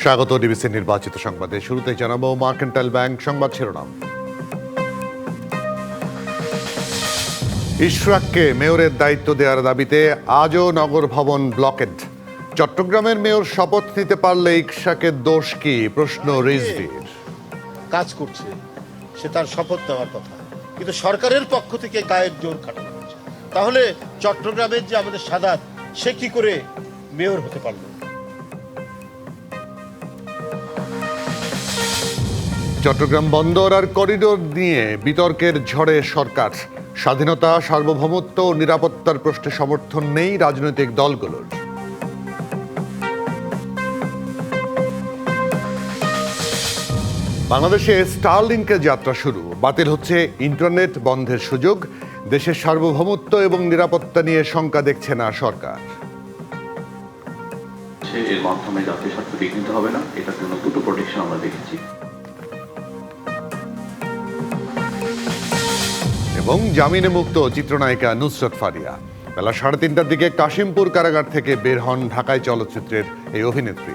স্বাগত ডিবিসি নির্বাচিত সংবাদে। শুরুতে জানাবো মার্কেন্টাইল ব্যাংক সংবাদ শিরোনাম। ইশরাককে মেয়রের দায়িত্ব দেওয়ার দাবিতে আজও নগর ভবন ব্লকেড। চট্টগ্রামের মেয়র শপথ নিতে পারলে ইশরাকের দোষ কি, প্রশ্ন রিজভির। কাজ করছে, সে তার শপথ নেওয়ার কথা, কিন্তু সরকারের পক্ষ থেকে গায়ের জোর খাটানো হচ্ছে। তাহলে চট্টগ্রামের যে আমাদের সাদাত, সে কি করে মেয়র হতে পারলো? চট্টগ্রাম বন্দর আর করিডোর নিয়ে বিতর্কের ঝড়ে সরকার। স্বাধীনতা, সার্বভৌমত্ব ও নিরাপত্তার প্রশ্নে সমর্থন নেই রাজনৈতিক দলগুলোর। বাংলাদেশে স্টারলিংকের যাত্রা শুরু, বাতিল হচ্ছে ইন্টারনেট বন্ধের সুযোগ। দেশের সার্বভৌমত্ব এবং নিরাপত্তা নিয়ে শঙ্কা দেখছে না সরকার। এর মাধ্যমে জাতীয় স্বার্থ বিঘ্নিত হবে না, এটার জন্য দুটো প্রোটেকশন আমরা দেখেছি। এবং জামিনে মুক্ত চিত্রনায়িকা নুসরাত ফারিয়া। বেলা 3:30টার দিকে কাশিমপুর কারাগার থেকে বের হন ঢাকায় চলচ্চিত্রের এই অভিনেত্রী।